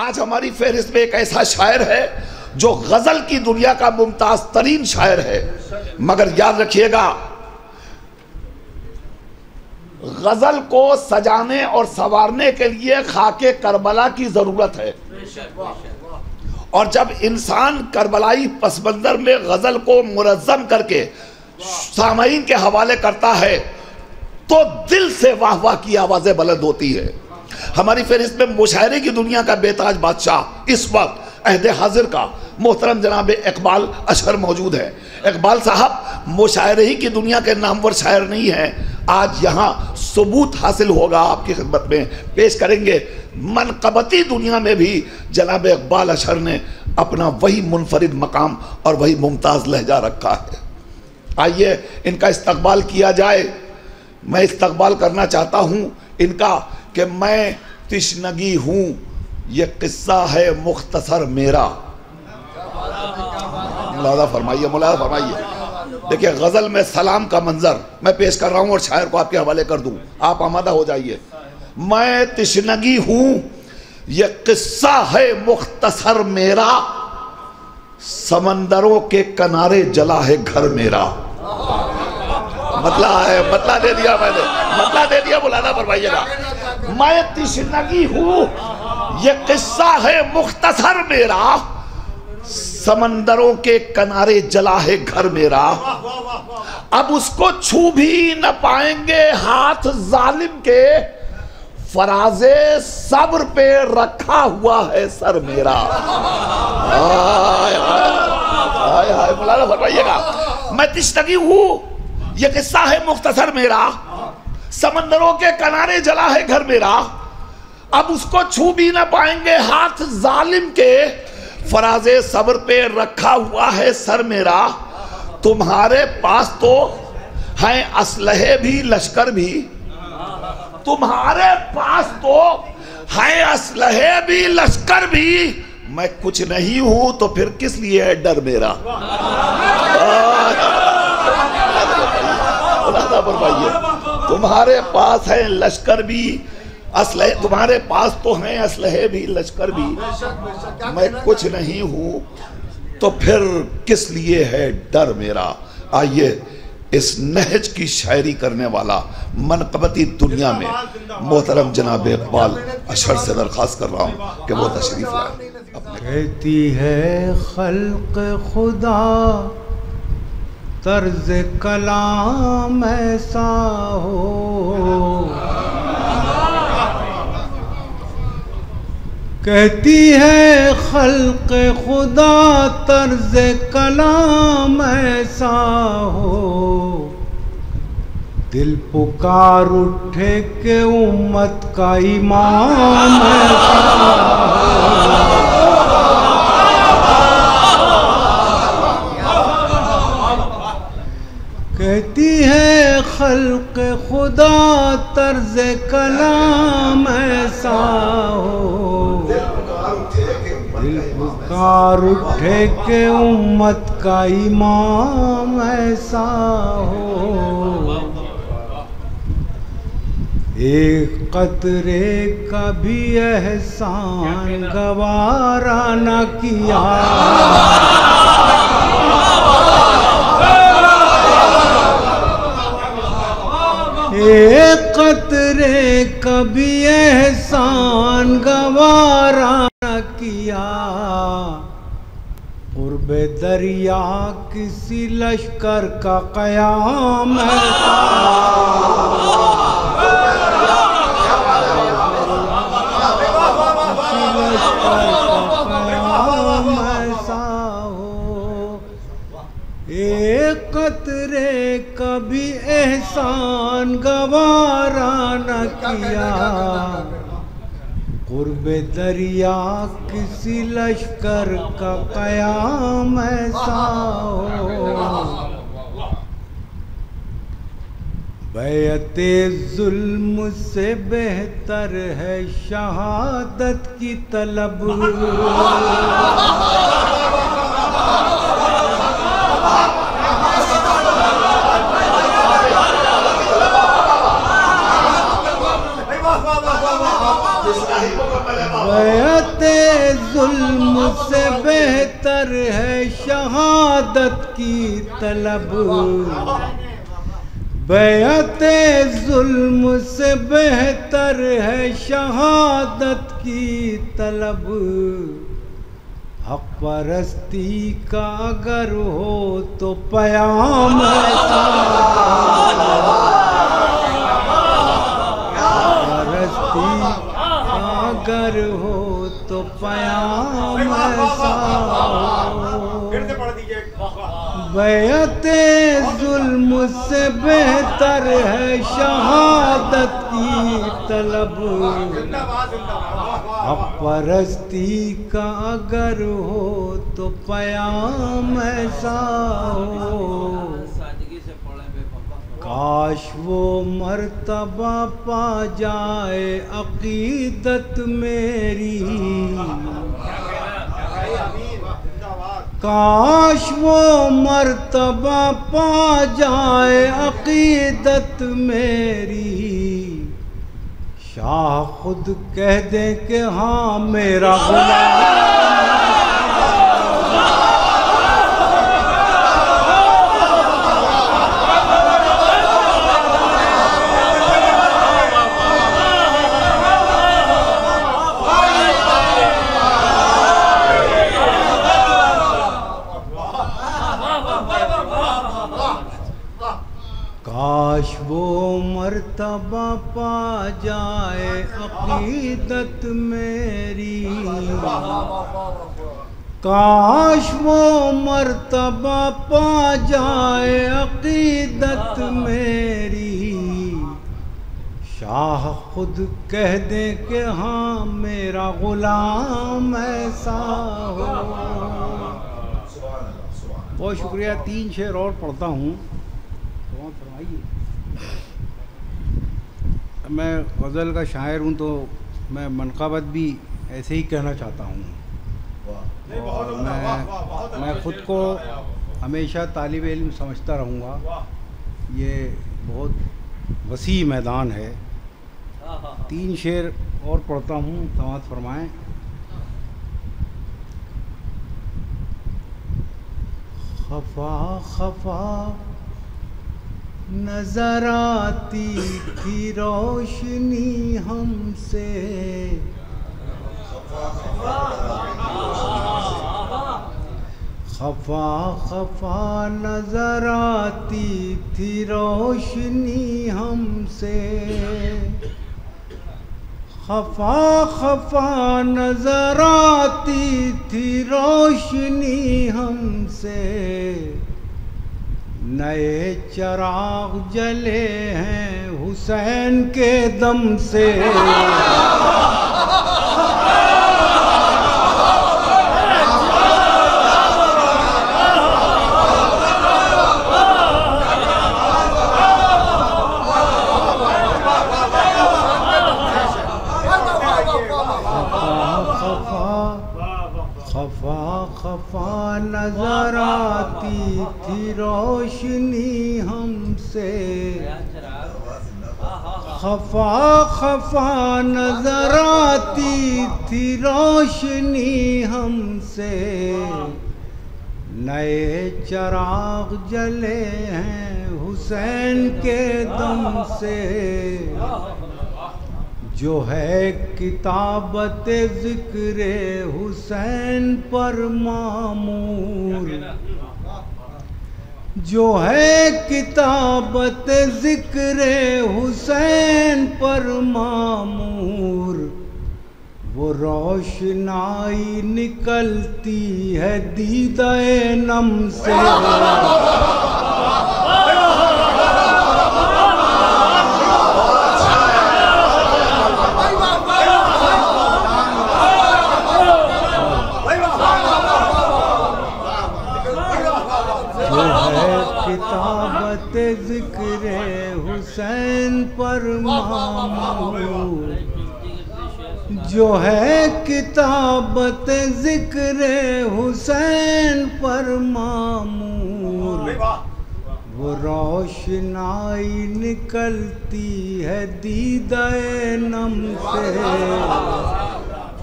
आज हमारी फहरिस्त में एक ऐसा शायर है जो गजल की दुनिया का मुमताज तरीन शायर है, मगर याद रखिएगा गजल को सजाने और संवारने के लिए खाके करबला की जरूरत है। और जब इंसान करबलाई पस मंजर में गजल को मुनज़्ज़म करके सामईन के हवाले करता है तो दिल से वाह वाह की आवाजें बुलंद होती है। हमारी फहरिस्त में मुशायरे की दुनिया का बेताज बादशाह इस वक्त अहदे हाजिर का मोहतरम जनाब इकबाल अशहर मौजूद है। इकबाल साहब मुशायरे ही की दुनिया के नामवर शायर नहीं हैं, आज यहाँ सबूत हासिल होगा, आपकी खिदमत में पेश करेंगे। मनकबती दुनिया में भी जनाब इकबाल अशहर ने अपना वही मुनफरिद मकाम और वही मुमताज़ लहजा रखा है। आइए इनका इस्तकबाल किया जाए। मैं इस्तकबाल करना चाहता हूँ इनका कि मैं तिश्नगी हूँ, ये किस्सा है मुख्तसर मेरा। मुलाज़ा फरमाइए, मुलाज़ा फरमाइए। देखिए गज़ल में सलाम का मंजर मैं पेश कर रहा हूँ और शायर को आपके हवाले कर दूँ, आप आमादा हो जाइए। मैं तिश्नगी हूँ, ये किस्सा है मुख्तसर मेरा, समंदरों के किनारे जला है घर मेरा। मतला दे दिया मैंने, मतला दे दिया, मुलाज़ा फरमाइएगा। मैं तिश्नगी हूँ, ये किस्सा है मुख्तसर मेरा, समंदरों के किनारे जला है घर मेरा। अब उसको छू भी न पाएंगे हाथ जालिम के, फराजे सब्र पे रखा हुआ है सर मेरा। हाय हाय हाय, मुलाज़ा फरमाइएगा। मैं तिश्नगी हूँ, ये किस्सा है मुख्तसर मेरा, समंदरों के किनारे जला है घर मेरा। अब उसको छू भी न पाएंगे हाथ जालिम के, फराजे सब्र पे रखा हुआ है सर मेरा। तुम्हारे पास तो हैं असलहे भी लश्कर भी, तुम्हारे पास तो हैं असलहे भी लश्कर भी, मैं कुछ नहीं हूं तो फिर किस लिए है डर मेरा। तुम्हारे पास है लश्कर भी असलहे, तुम्हारे पास तो हैं असलहे भी लश्कर भी, मैं कुछ नहीं हूं तो फिर किस लिए है डर मेरा। आइए इस नहज की शायरी करने वाला मनकबती दुनिया में मोहतरम जनाब इकबाल अशहर से दरख्वास्त कर रहा हूँ कि वो तशरीफ लाए। कहती है खल्क़ खुदा तर्ज कलाम ऐसा हो, कहती है खल्क़ खुदा तर्ज कलाम ऐसा हो, दिल पुकार उठे के उम्मत का इमाम ऐसा हो। कहती है खल्क़ खुदा तर्ज कलाम ऐसा हो, दिल पुकार उठे के उम्मत का इमाम ऐसा हो। एक कतरे का भी एहसान गवारा न किया, एक कतरे का भी एहसान गवारा न किया, क़ुर्बे दरिया किसी लश्कर का क़याम ऐसा हो। एक कतरे का भी एहसान गवारा न किया, क़ुर्बे दरिया किसी लश्कर का क़याम ऐसा हो। बैअते जुल्म से बेहतर है शहादत की तलब, बैअते जुल्म से बेहतर है शहादत की तलब। बैअते जुल्म से बेहतर है शहादत की तलब। हक परस्ती का अगर हो तो प्याम ऐसा, परस्ती का अगर हो तो प्याम ऐसा। बैअते जुल्म से बेहतर है शहादत की तलब। हक परस्ती का अगर हो तो प्याम ऐसा हो। काश वो मर्तबा पा जाए अकीदत मेरी, काश वो मर्तबा पा जाए अकीदत मेरी। शाह खुद कह दे कि हाँ मेरा गुलाम। काश वो मर्तबा पा जाए अकीदत मेरी, काश वो मर्तबा पा जाए अकीदत मेरी। शाह खुद कह दे कि हाँ मेरा गुलाम ऐसा हो। बहुत शुक्रिया। 3 शेर और पढ़ता हूँ। मैं गज़ल का शायर हूँ तो मैं मनक़ाबत भी ऐसे ही कहना चाहता हूँ। और मैं ख़ुद को हमेशा तालिब इल्म समझता रहूँगा। ये बहुत वसी मैदान है। 3 शेर और पढ़ता हूँ, समाअत फरमाएं। खफा खफा नजर आती थी रोशनी हमसे, खफा खफा नजर आती थी रोशनी हमसे। खफा खफा नजर आती थी रोशनी हमसे। नए चिराग जले हैं हुसैन के दम से। खफा खफा नजर आती थी रोशनी हमसे। खफा खफा नजर आती थी रोशनी हमसे। नए चिराग जले हैं हुसैन के दम से। जो है किताबत ज़िक्र हुसैन पर मामूर, जो है किताबत ज़िक्र हुसैन पर मामूर। वो रोशनाई निकलती है दीदाए नम से। किताबत ज़िक्र हुसैन पर मामूर, जो है किताबत ज़िक्र हुसैन पर मामूर। वो रोशनाई निकलती है दीदाए नम से।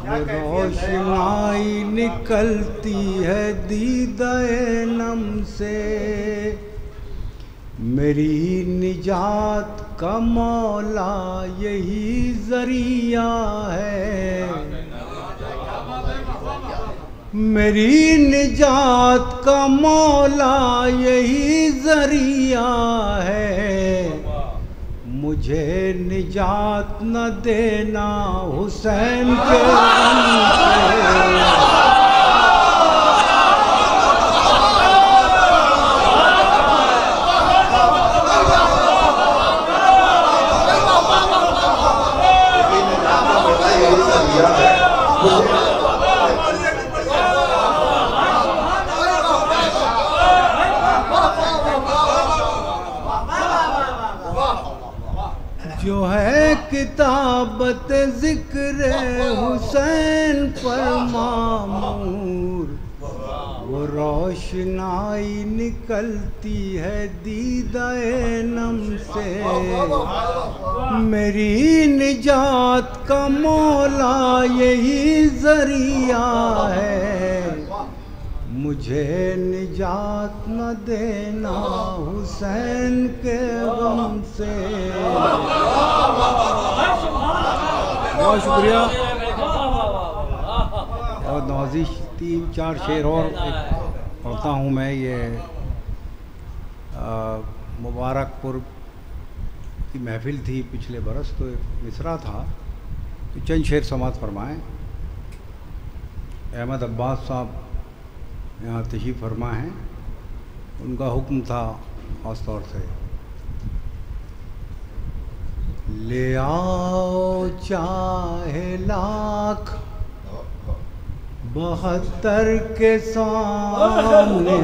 रोशनाई निकलती है दीदाए नम से, मेरी निजात का मौला यही ज़रिया है, मेरी निजात का मौला यही ज़रिया है, मुझे निजात न देना हुसैन के गम से। जो है किताबत ज़िक्र हुसैन पर मामूर, वो रोशनाई निकलती है दीदाए नम से, मेरी निजात का मौला यही ज़रिया है, मुझे निजात न देना हुसैन के गम से। बहुत शुक्रिया। और नवाजिश 3-4 शेर और पढ़ता हूँ मैं। ये मुबारकपुर की महफिल थी पिछले बरस, तो एक मिसरा था, तो चंद शेर समात फरमाएँ। अहमद अब्बास साहब यहाँ तशरीफ़ फरमा हैं, उनका हुक्म था ख़ास तौर से, ले आओ चाहे लाख 72 के सामने,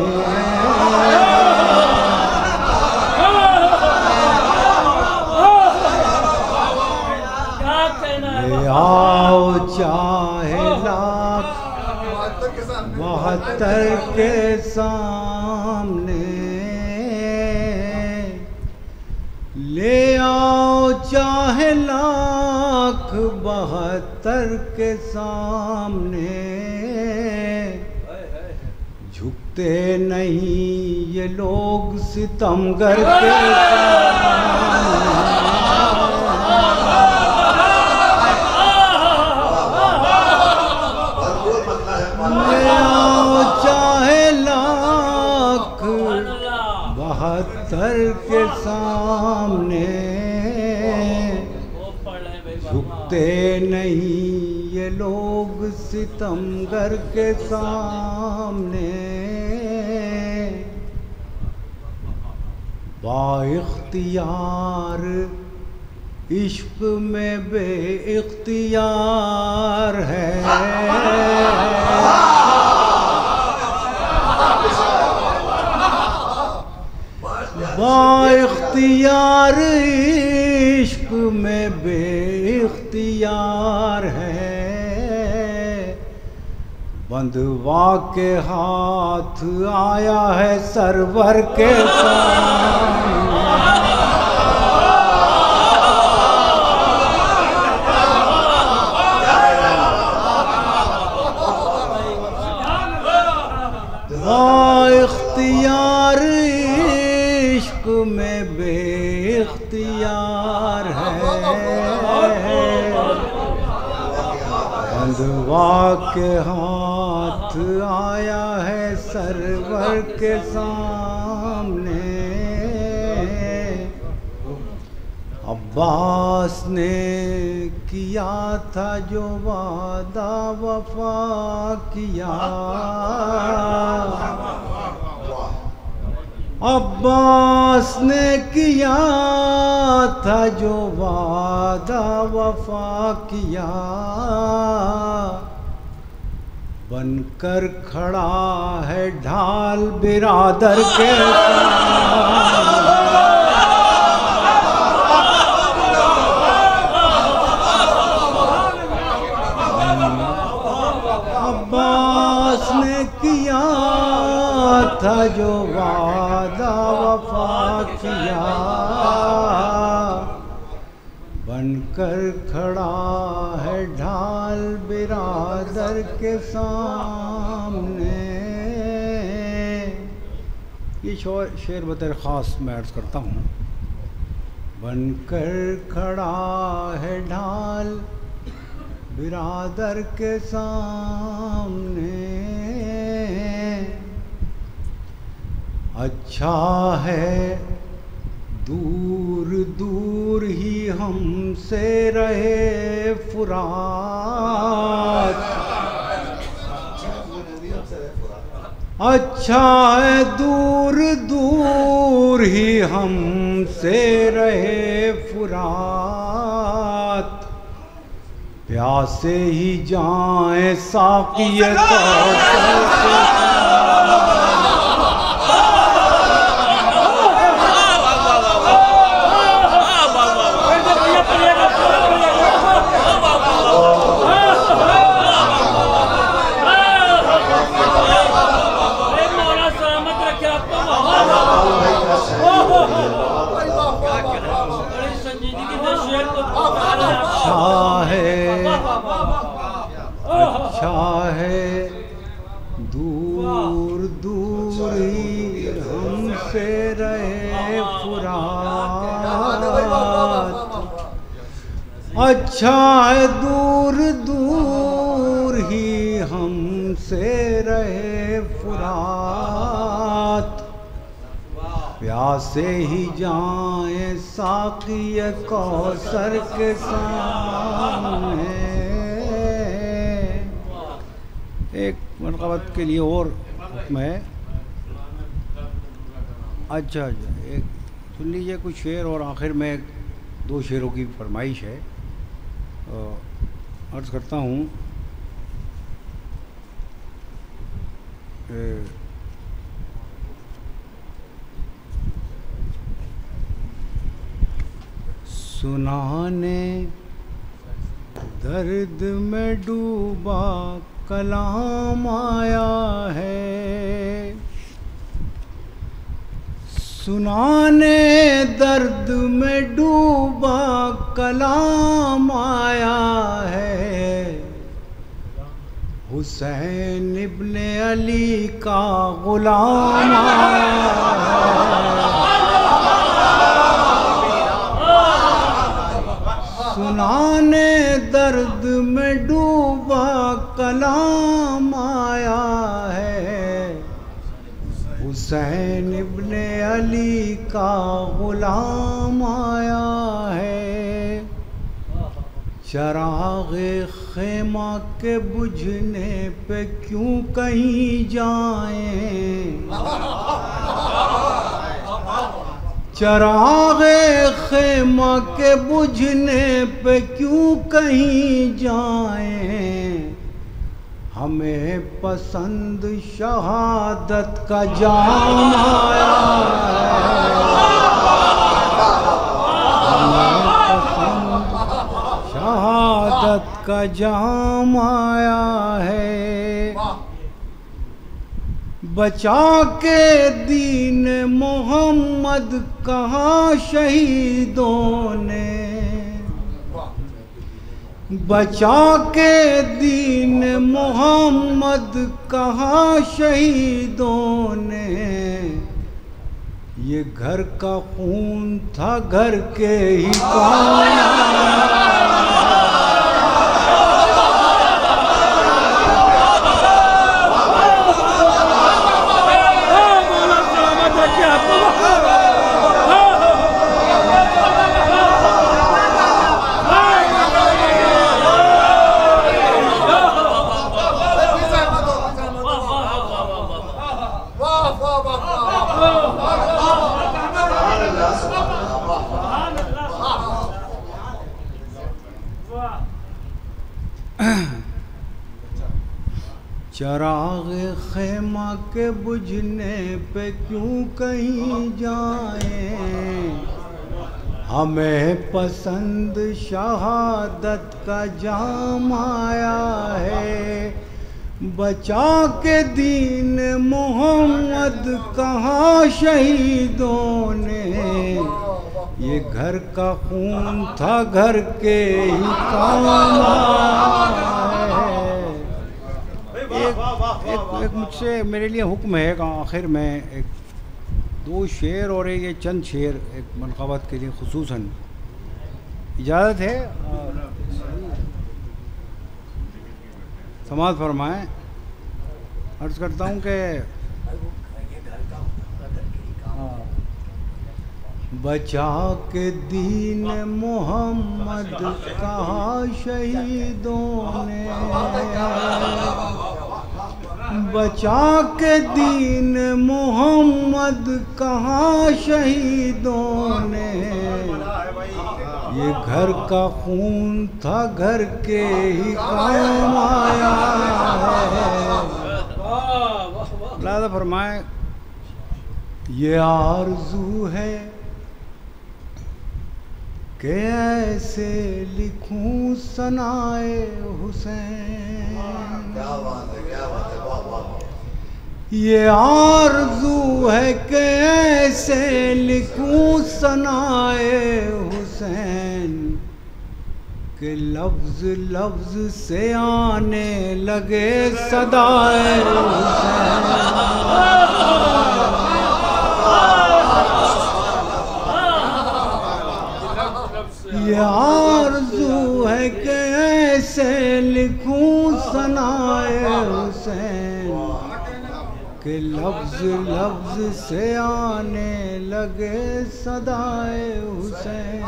ले आओ चाहे लाख 72 के सामने, ले आओ चाहे लाख 72 के सामने, झुकते नहीं ये लोग सितमगर के सामने। ले आओ चाहे लाख 72 के सामने, झुकते नहीं ये लोग सितमगर के सामने, बाइख्तियार इश्क में बेइख्तियार है, बाइख्तियार इश्क में बेइख्तियार है, बंधवा के हाथ आया है सरवर के सामने। इख्तियार इश्क में बेइख्तियार है, बंधवा के हाथ आया है सरवर के सामने। अब्बास ने किया था जो वादा वफा किया, अब्बास ने किया था जो वादा वफा किया, बनकर खड़ा है ढाल बिरादर के सामने। अब्बास ने किया था जो वादा वफा किया, बनकर खड़ा है ढाल बिरादर बिरादर के सामने। ये शेर बतर ख़ास मैं अर्ज़ करता हूँ। बनकर खड़ा है ढाल बिरादर के सामने, अच्छा है दूर दूर ही हमसे रहे फुरात, अच्छा है दूर दूर ही हमसे रहे फुरात, प्यासे ही जाएं साक़िए कौसर। अच्छा है दूर दूर ही हमसे रहे फुरात, अच्छा है दूर दूर ही हमसे रहे फुरात, प्यासे ही जाएं साक़िए कौसर के सामने। एक मनक़बत के लिए और हुक्म है। अच्छा एक सुन लीजिए कुछ शेर और आखिर में 2 शेरों की फरमाइश है। अर्ज़ करता हूँ। सुनाने दर्द में डूबा कलाम आया है, सुनाने दर्द में डूबा कलाम आया है, हुसैन इब्ने अली का गुलाम आया है। सुनाने दर्द में डूबा कलाम आया है, हुसैन इब्ने अली का गुलाम आया है। चराग़े ख़ैमा के बुझने पे क्यों कहीं जाएं, चराग़े ख़ैमा के बुझने पे क्यों कहीं जाएं, हमें पसंद शहादत का जाम आया है, हमें पसंद शहादत का जाम आया है। बचा के दीन मोहम्मद कहाँ शहीदों ने, बचा के दीन मोहम्मद कहाँ शहीदों ने, ये घर का खून था घर के ही काम। चराग़े ख़ैमा के बुझने पे क्यों कहीं जाएं, हमें पसंद शहादत का जाम आया है। बचा के दीन मोहम्मद कहाँ शहीदों ने, ये घर का खून था घर के ही काम आया है। एक मुझसे मेरे लिए हुक्म है कि आखिर में एक दो शेर और ये चंद शेर एक मनक़ाबत के लिए खुसूसन इजाज़त है, समाअत फरमाएँ। अर्ज़ करता हूँ कि बचा के दीन मोहम्मद कहा शहीदों ने, बचा के दीन मोहम्मद कहा शहीदों ने, ये घर का खून था घर के ही काम आया है। लादा फरमाए ये आरज़ू है कि ऐसे लिखूं सनाए हुसैन, क्या बात है, क्या बात है, वाह वाह वाह। ये आरज़ू है कि ऐसे लिखूं सनाए हुसैन, कि लफ्ज़ लफ्ज़ से आने लगे सदाए हुसैन। ये आरज़ू है कि ऐसे लिखूं सनाए हुसैन, कि लफ्ज़ लफ्ज़ से आने लगे सदाए हुसैन।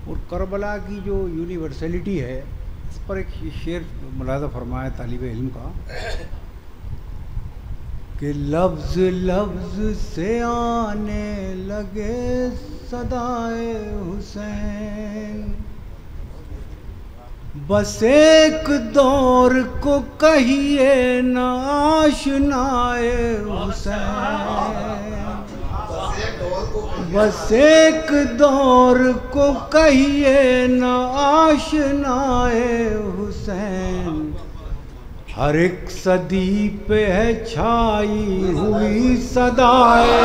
और करबला की जो यूनिवर्सलिटी है इस पर एक शेर मुलाज़ा फरमाया तालिब इल्म का कि लफ्ज़ लफ्ज़ से आने लगे सदाए हुसैन, बस एक दौर को कहिए न आशनाए हुसैन, बस एक दौर को कहिए न आशनाए हुसैन, हर एक सदी पे है छाई हुई सदाए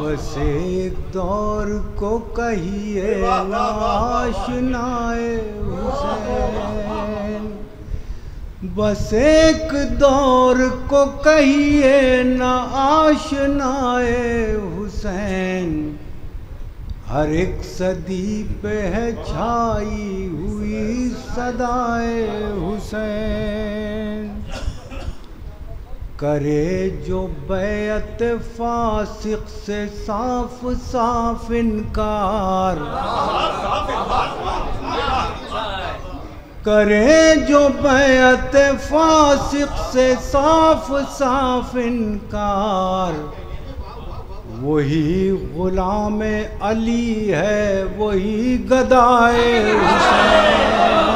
बस एक दौर को कहिए आशनाए हुसैन, बस एक दौर को कहिए न आशनाए हुसैन, हर एक सदी पे है छाई हुई सदाए हुसैन, करे जो बैअत फासिक से साफ साफ इनकार, करे जो बैअत फासिक से साफ साफ इनकार, वही गुलाम अली है वही गदाए हुसैन,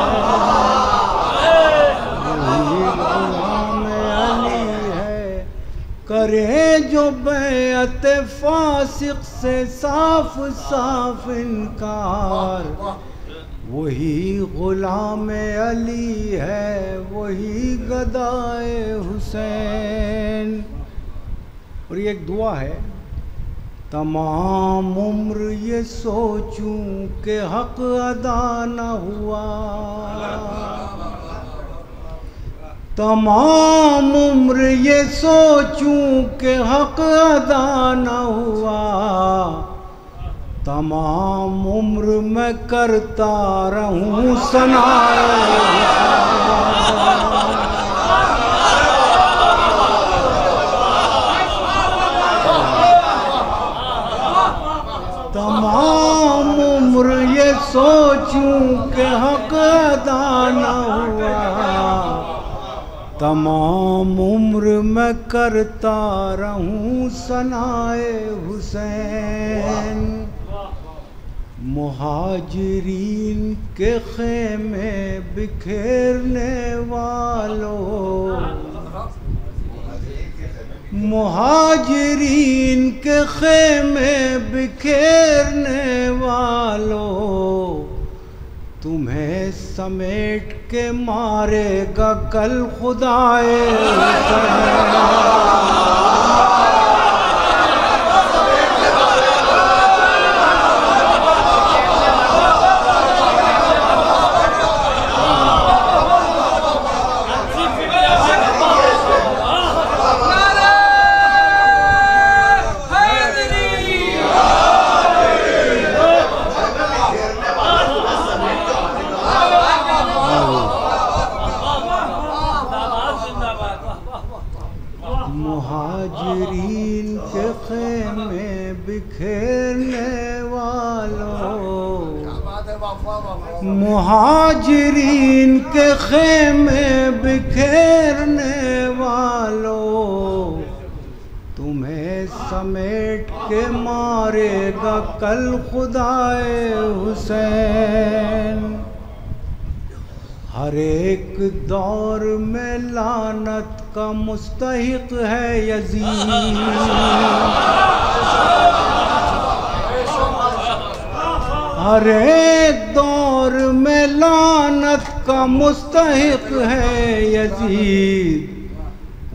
करे जो बैअत फासिक से साफ साफ इनकार, वही गुलाम अली है वही गदाए हुसैन। और ये एक दुआ है, तमाम उम्र ये सोचूं कि हक अदा न हुआ, तमाम उम्र ये सोचूं कि हक अदा न हुआ, तमाम उम्र मैं करता रहूं सनाए, तमाम उम्र ये सोचूं कि हक अदा न हुआ, तमाम उम्र मैं करता रहूं सनाए हुसैन। मुहाजिरीन के खेमे बिखेरने वालों, मुहाजिरीन के खेमे बिखेरने वालों, तुम्हें समेट के मारेगा कल खुदाए मुहाजिरीन के खेमे बिखेरने वालों, मुहाजिरीन के खेमे बिखेरने वालों, तुम्हें समेट के मारेगा कल खुदाए हुसैन। हर एक दौर में लानत का मुस्तहिक है यजीद, हर एक दौर में लानत का मुस्तहिक है यजीद।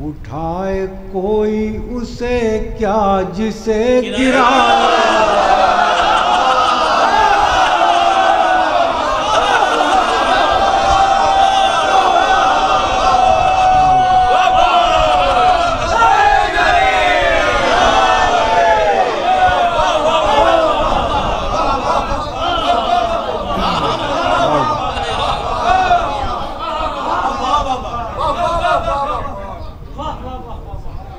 उठाए कोई उसे क्या जिसे गिराए,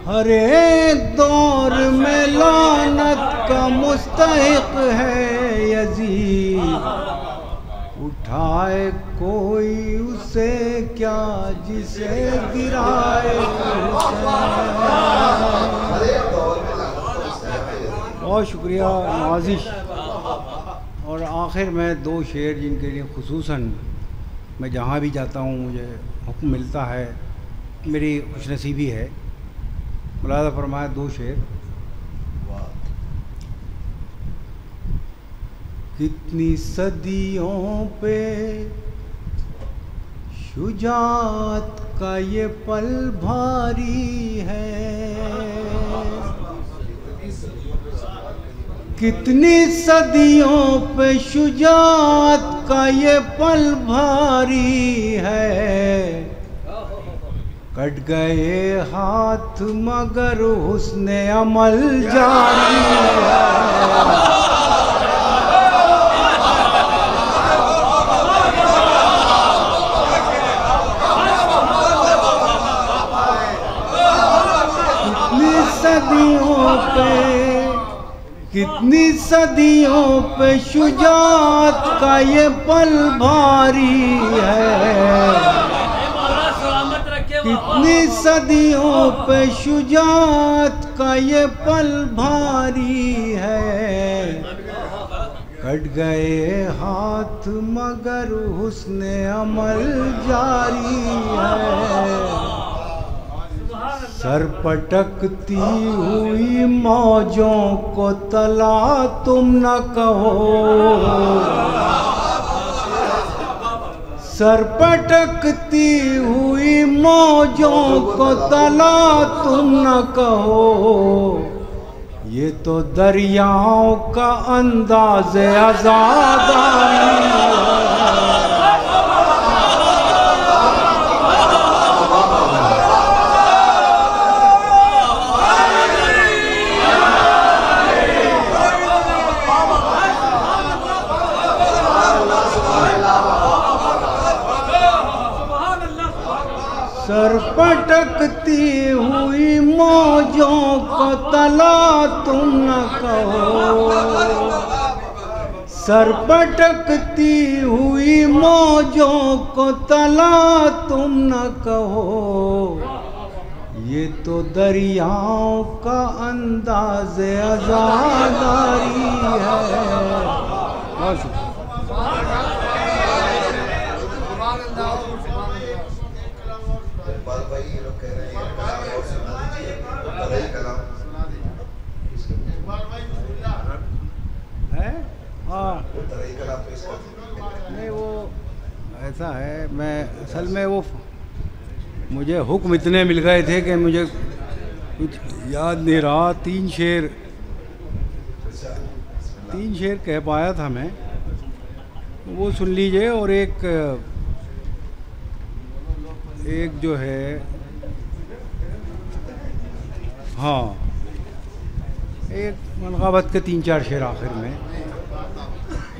हर एक दौर में लानत का मुस्तहिक है यजीद। उठाए कोई उसे क्या जिसे गिराए। बहुत शुक्रिया नवाजिश। और आखिर में दो शेर जिनके लिए खुसूसन मैं जहाँ भी जाता हूँ मुझे हुक्म मिलता है, मेरी खुशनसीबी है। मुलाज़ा फरमाया दो शेर। कितनी सदियों पे शुजाअत का ये पल भारी है, कितनी सदियों पे शुजाअत का ये पल भारी है। कट गए हाथ मगर हुस्ने अमल जारी है। कितनी सदियों पे शुजाअत का ये पल भारी है, कितनी सदियों पे शुजाअत का ये पल भारी है। कट गए हाथ मगर हुस्ने अमल जारी है। सर पटकती हुई मौजों को तला तुम न कहो, सर पटकती हुई मौजों को तला तुम न कहो। ये तो दरियाओं का अंदाज़े आज़ादारी है। सर पटकती हुई मौजों को तला तुम न कहो, सर पटकती हुई मौजों को तला तुम न कहो। ये तो दरियाओं का अंदाज़े आज़ादारी है। भाई लोग कह रहे हैं ऐसा है, मैं असल में वो मुझे हुक्म इतने मिल गए थे कि मुझे कुछ याद नहीं रहा। तीन शेर कह पाया था मैं, वो सुन लीजिए। और एक जो है, हाँ, एक मनकाबत के 3-4 शेर आखिर में,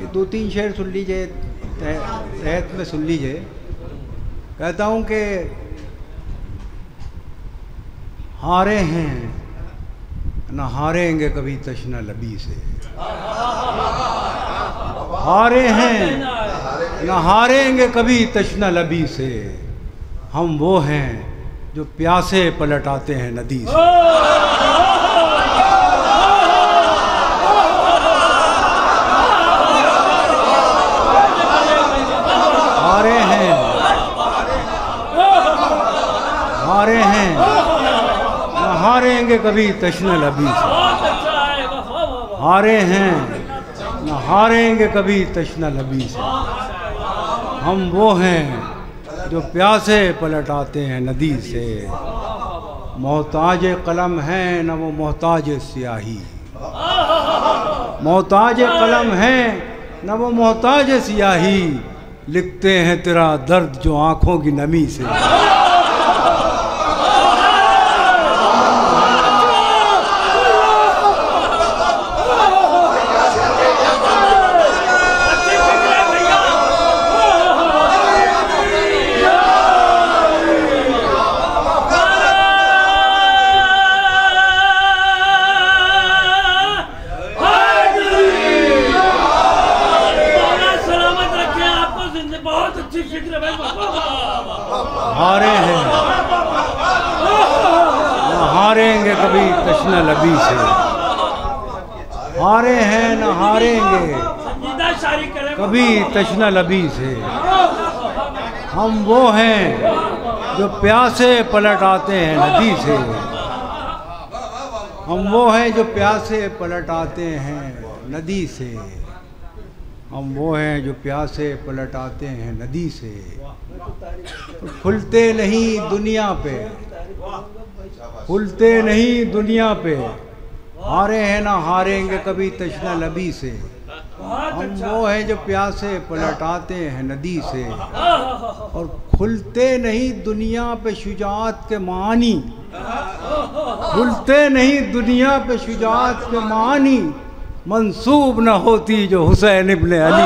ये 2-3 शेर सुन लीजिए, तहत में सुन लीजिए। कहता हूँ कि हारे हैं न हारेंगे कभी तशना लबी से, हारे हैं न हारेंगे कभी तशना लबी से, हम वो हैं जो प्यासे पलट आते हैं नदी से। हारे हैं न हारेंगे कभी तशना लबी से, हारे हैं न हारेंगे कभी तशना लबी से, हम वो हैं जो प्यासे पलट आते हैं नदी से। मोहताज कलम हैं न वो मोहताज स्याही, मोहताज कलम हैं न वो मोहताज स्याही, लिखते हैं तेरा दर्द जो आँखों की नमी से। हारे हैं न हारेंगे कभी तशना लबी से, हारे हैं न हारेंगे कभी तशना लबी से, हम वो हैं जो प्यासे पलट आते हैं नदी से, हम वो हैं जो प्यासे पलट आते हैं नदी से, हम वो हैं जो प्यासे पलट आते हैं नदी से। खुलते नहीं दुनिया पे, खुलते नहीं दुनिया पे, हारे हैं ना हारेंगे कभी तशना लबी से, हम वो हैं जो प्यासे पलट आते हैं नदी से। और खुलते नहीं दुनिया पे शुजाअत के मानी, खुलते नहीं दुनिया पे शुजाअत के मानी, मंसूब न होती जो हुसैन इब्ने अली।